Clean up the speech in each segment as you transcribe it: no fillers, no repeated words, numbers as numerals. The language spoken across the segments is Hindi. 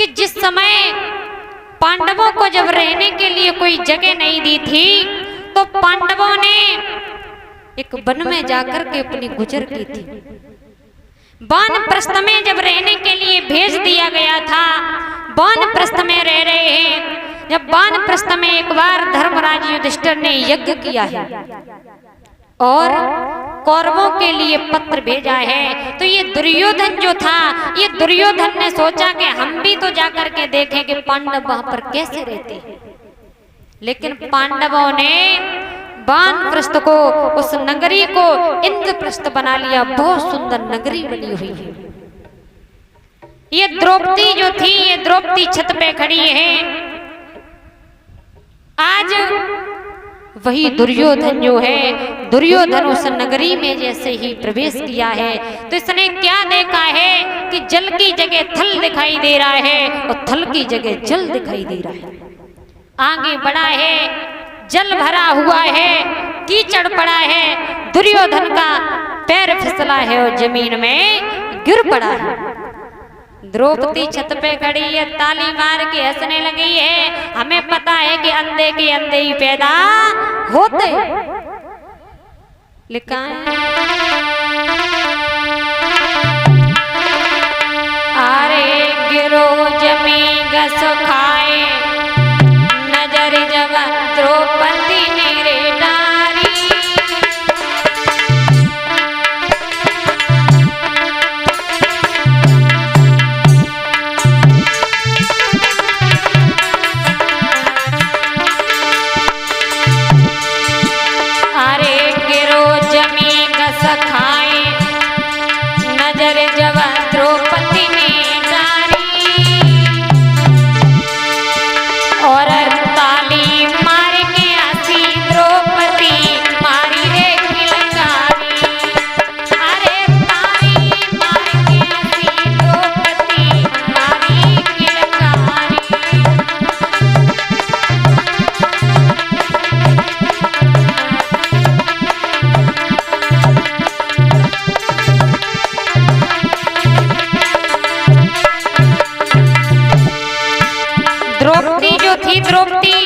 कि जिस समय पांडवों को जब रहने के लिए कोई जगह नहीं दी थी तो पांडवों ने एक वन में जाकर के अपनी गुजर की थी। वानप्रस्थ में जब रहने के लिए भेज दिया गया था, वानप्रस्थ में रह रहे हैं। जब वानप्रस्थ में एक बार धर्मराज युधिष्ठिर ने यज्ञ किया है और कौरवों के लिए पत्र भेजा है, तो ये दुर्योधन जो था, ये दुर्योधन ने सोचा कि हम भी तो जाकर के देखें कि पांडव वहां पर कैसे रहते हैं। लेकिन पांडवों ने वानप्रस्थ को, उस नगरी को इंद्रप्रस्थ बना लिया। बहुत सुंदर नगरी बनी हुई है। ये द्रौपदी जो थी, ये द्रौपदी छत पे खड़ी है। आज वही दुर्योधन जो है, दुर्योधन उस नगरी में जैसे ही प्रवेश किया है तो इसने क्या देखा है कि जल की जगह थल दिखाई दे रहा है और थल की जगह जल दिखाई दे रहा है। आगे बढ़ा है, जल भरा हुआ है, कीचड़ पड़ा है, दुर्योधन का पैर फिसला है और जमीन में गिर पड़ा है। द्रौपदी छत पे खड़ी है, ताली मार के हंसने लगी है। हमें पता है कि अंधे के अंधे ही पैदा होते। लिखा है अरे गिरो जमी घस खाए, नजर जब द्रौपदी मेरे डारी। अरे गिरो जमी घस खाए, नजर जब द्रौपदी में डारी। और ताली मार के हंसी द्रौपदी मारी रे किलकारी। अरे ताली मार के हंसी द्रौपदी मारी किलकारी। द्रौपदी जो थी, द्रौपदी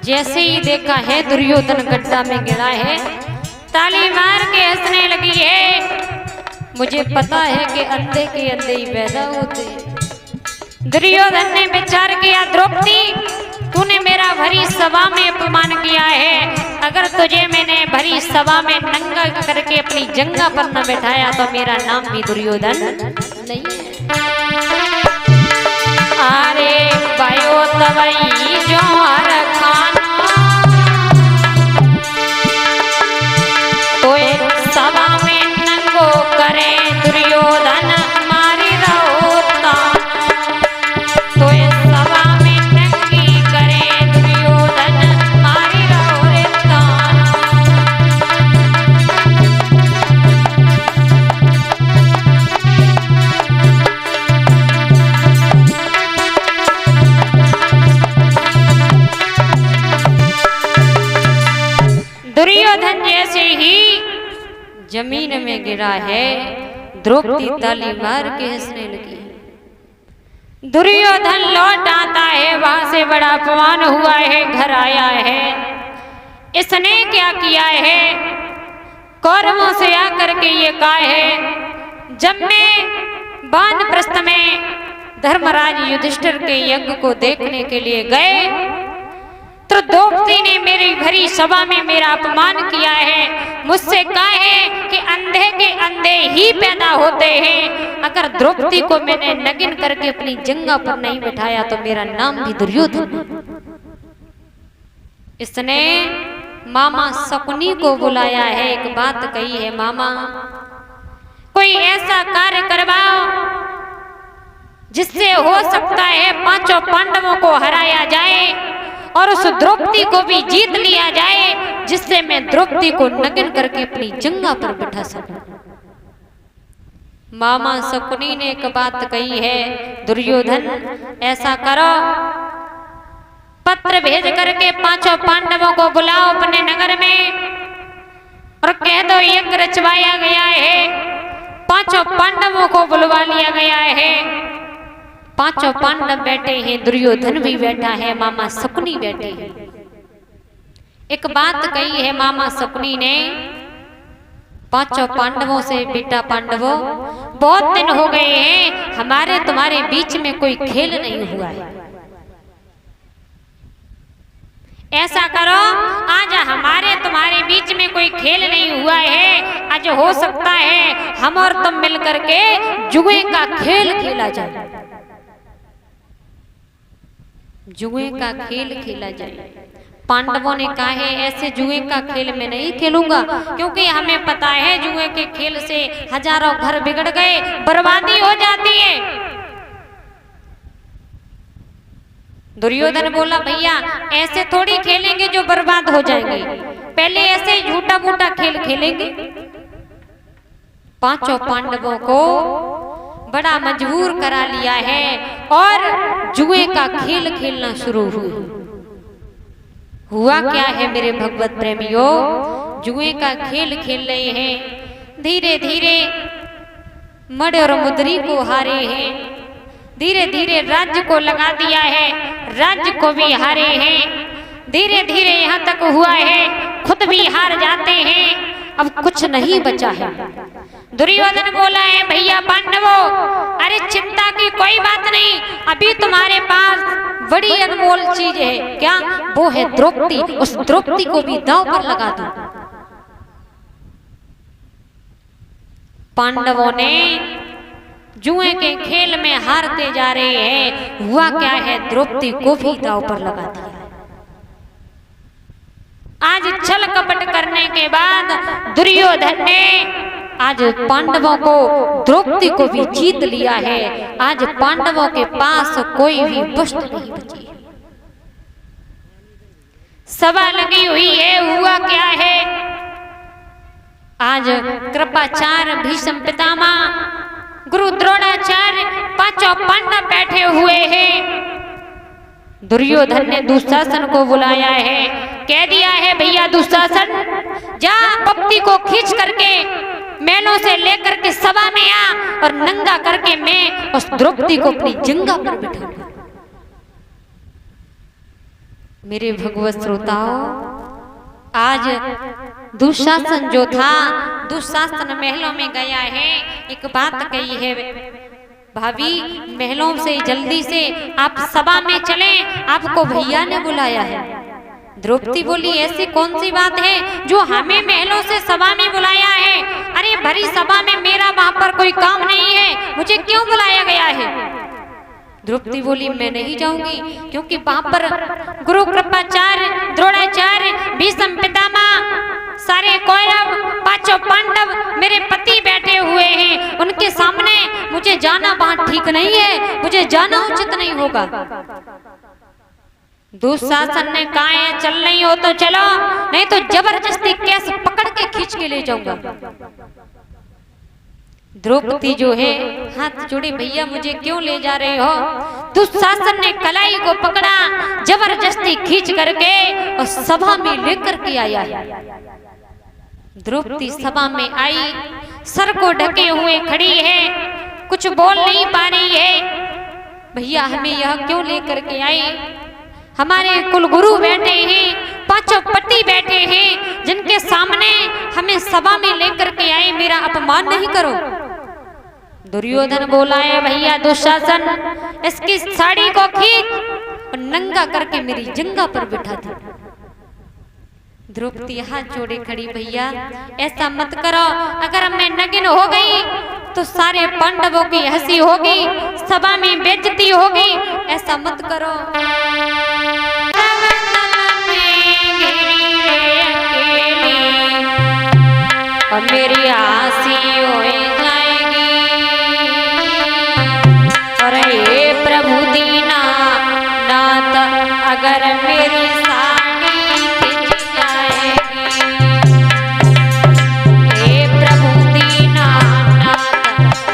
जैसे ही देखा है दुर्योधन गड्ढा में गिरा है, ताली मार के हंसने लगी है। मुझे पता है कि अंधे के अंधे ही पैदा होते। दुर्योधन ने विचार किया, द्रौपदी तूने मेरा भरी सभा में अपमान किया है। अगर तुझे मैंने भरी सभा में नंगा करके अपनी जंगा पर न बैठाया तो मेरा नाम भी दुर्योधन नहीं है। अरे बायो तवई जो हर खाना, तो एक सभा में नंगो करे दुर्योधन मारी रहोता। तो एक सभा में नंगी करे दुर्योधन मारी रहोता। दुर्योधन जैसे ही जमीन में गिरा है, द्रौपदी ताली मार के हंसने लगी। दुर्योधन लौट आता है, वहां से बड़ा अपमान हुआ है, घर आया है। इसने क्या किया है, कौरवों से आकर के ये कहा है, जब मैं वानप्रस्थ में धर्मराज युधिष्ठिर के यज्ञ को देखने के लिए गए तो द्रौपदी ने मेरी भरी सभा में मेरा अपमान किया है। मुझसे कहा है कि अंधे के अंधे ही पैदा होते हैं। अगर द्रौपदी को मैंने नगिन करके अपनी जंगा पर नहीं बिठाया तो मेरा नाम भी दुर्योधन। इसने मामा शकुनी को बुलाया है, एक बात कही है, मामा कोई ऐसा कार्य करवाओ जिससे हो सकता है पांचों पांडवों को हराया जाए और उस द्रौपदी को भी जीत लिया जाए, जिससे मैं द्रौपदी को नगिन करके अपनी जंगा पर बैठा सकूं। मामा शकुनी ने एक बात कही है, दुर्योधन ऐसा करो, पत्र भेज करके पांचों पांडवों को बुलाओ अपने नगर में और कह दो यज्ञ रचवाया गया है। पांचों पांडवों को बुलवा लिया गया है। पांचों पांडव बैठे हैं, दुर्योधन भी बैठा है, मामा शकुनी बैठे हैं। एक बात कही है मामा शकुनी ने पांचों पांडवों से, बेटा पांडवों बहुत दिन हो गए हैं हमारे तुम्हारे बीच में कोई खेल नहीं हुआ है। ऐसा करो आज हमारे तुम्हारे बीच में कोई खेल नहीं हुआ है, आज हो सकता है हम और तुम मिलकर के जुए का खेल खेला जाए, जुए का खेल खेला जाए। पांडवों ने कहा है ऐसे जुए का खेल मैं नहीं खेलूंगा, क्योंकि हमें पता है जुए के खेल से हजारों घर बिगड़ गए, बर्बादी हो जाती है। दुर्योधन बोला भैया ऐसे थोड़ी खेलेंगे जो बर्बाद हो जाएंगे, पहले ऐसे ही झूठा मूठा खेल खेलेंगे। पांचों पांडवों को बड़ा मजबूर करा लिया है और जुए का खेल खेलना शुरू हुआ। क्या है मेरे भगवत प्रेमियों, जुए का खेल खेल रहे हैं, धीरे धीरे मड और मुद्री को हारे हैं, धीरे धीरे राज्य को लगा दिया है, राज्य को भी हारे हैं, धीरे धीरे यहाँ तक हुआ है खुद भी हार जाते हैं, अब कुछ नहीं बचा है। दुर्योधन बोला है भैया पांडवों अरे चिंता की कोई बात नहीं, अभी तुम्हारे पास बड़ी अनमोल चीज है, क्या वो है द्रौपदी, उस द्रौपदी को भी दांव पर लगा दो। पांडवों ने जुए के खेल में हारते जा रहे हैं, हुआ क्या है द्रौपदी को भी दांव पर लगा दिया। आज छल कपट करने के बाद दुर्योधन ने आज पांडवों को द्रौपदी को भी जीत लिया है, आज पांडवों के पास कोई भी वस्तु नहीं बची। सभा लगी हुई है, हुआ क्या है आज कृपाचार्य भीष्म पितामह गुरु द्रोणाचार्य पांचों पांडव बैठे हुए हैं। दुर्योधन ने दुशासन को बुलाया है, कह दिया है भैया दुशासन जा द्रौपदी को खींच करके महलों से लेकर के सभा में आ और नंगा करके मैं उस द्रौपदी को अपनी जंगा पर बिठाऊंगा। मेरे भगवत श्रोताओं आज दुशासन जो था, दुशासन महलों में गया है, एक बात कही है भाभी महलों से जल्दी से आप सभा में चलें, आपको भैया ने बुलाया है। द्रौपदी बोली ऐसी कौन सी बात है जो हमें महलों से सभा में बुलाया है, अरे भरी सभा में मेरा वहां पर कोई काम नहीं है, मुझे क्यों बुलाया गया है। द्रौपदी बोली मैं नहीं जाऊंगी, क्योंकि वहां पर गुरु कृपाचार्य द्रोणाचार्य भीष्म पितामह सारे कौरव पांचों पांडव मेरे पति बैठे हुए हैं, उनके सामने मुझे जाना वहां ठीक नहीं है, मुझे जाना उचित नहीं होगा। दुशासन ने कहा है चल नहीं हो तो चलो, नहीं तो जबरदस्ती केस पकड़ के खींच के ले जाऊंगा। द्रौपदी जो है हाथ जोड़े भैया मुझे क्यों ले जा रहे हो। दुशासन ने कलाई को पकड़ा, जबरदस्ती खींच करके और सभा में लेकर के आया। द्रौपदी सभा में आई, सर को ढके हुए खड़ी है, कुछ बोल नहीं पा रही है। भैया हमें यह क्यों लेकर के आई, हमारे कुलगुरु बैठे हैं, पांचों पति बैठे हैं, जिनके सामने हमें सभा में लेकर के आए, मेरा अपमान नहीं करो। दुर्योधन बोला है भैया दुशासन इसकी साड़ी को खींच और नंगा करके मेरी जंगा पर बिठा दे। द्रौपदी हाथ जोड़े खड़ी, भैया ऐसा मत करो, अगर मैं नगिन हो गई तो सारे पांडवों की हंसी होगी, सभा में बेइज्जती होगी, ऐसा मत करो। और मेरी हंसी हो जाएगी, और ये प्रभु दीना नाथ अगर मेरी साड़ी खिंच जाएगी, हे प्रभु दीना नाथ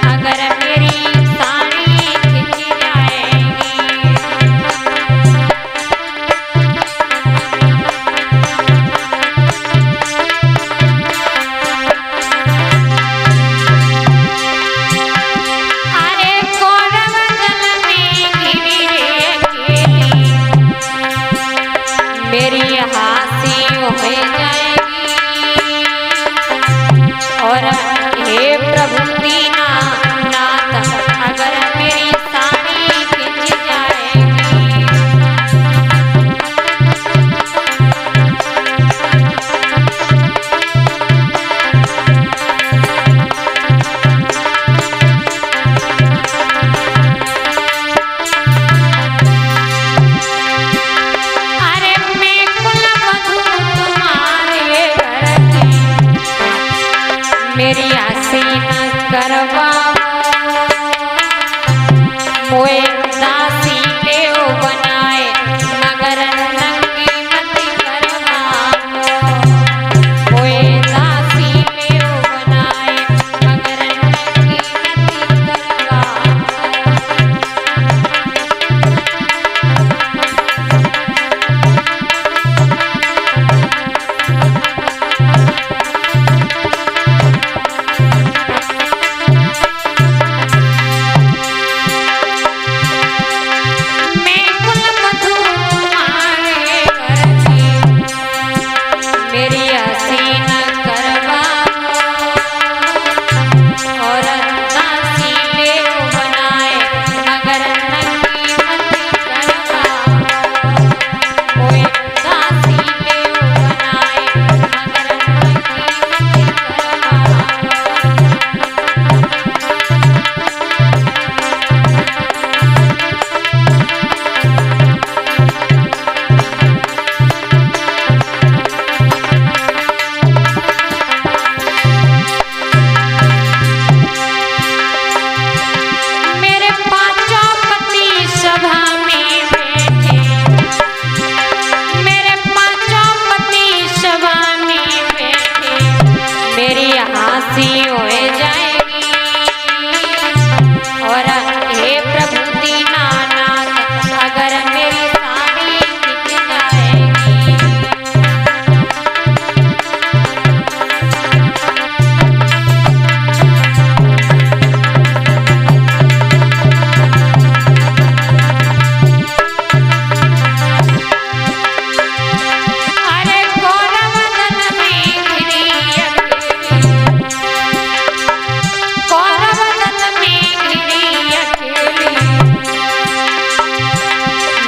अगर मेरी साड़ी खिंच जाएगी।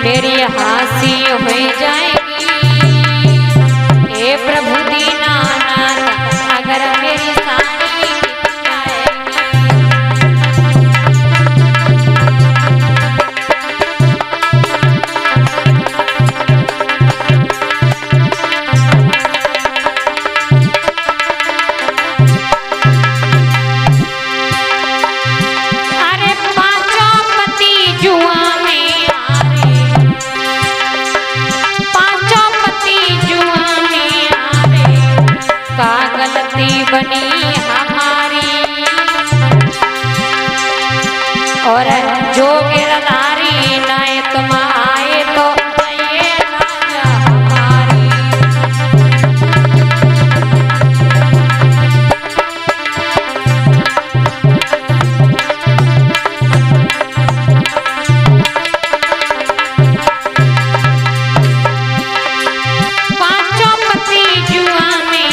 मेरी हंसी हो जाएगी। हे प्रभु दीनानाथ अगर मेरी साड़ी बनी हमारी और जो गिरधारी नाय तुम आए तो ये राजा हमारी। पांचों पति जुआने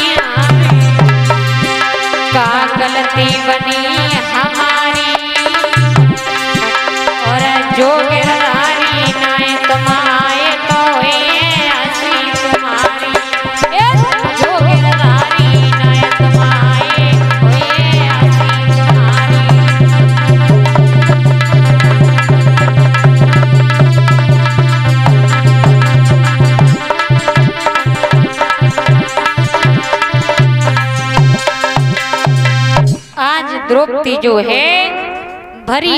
का गलती बनी हमारी और जो गिरधारी नाय तुम आए तो ये हंसी तुम्हारी। जो गिरधारी नाय तुम आए तो ये हंसी तुम्हारी। आज द्रौपदी जो है भरी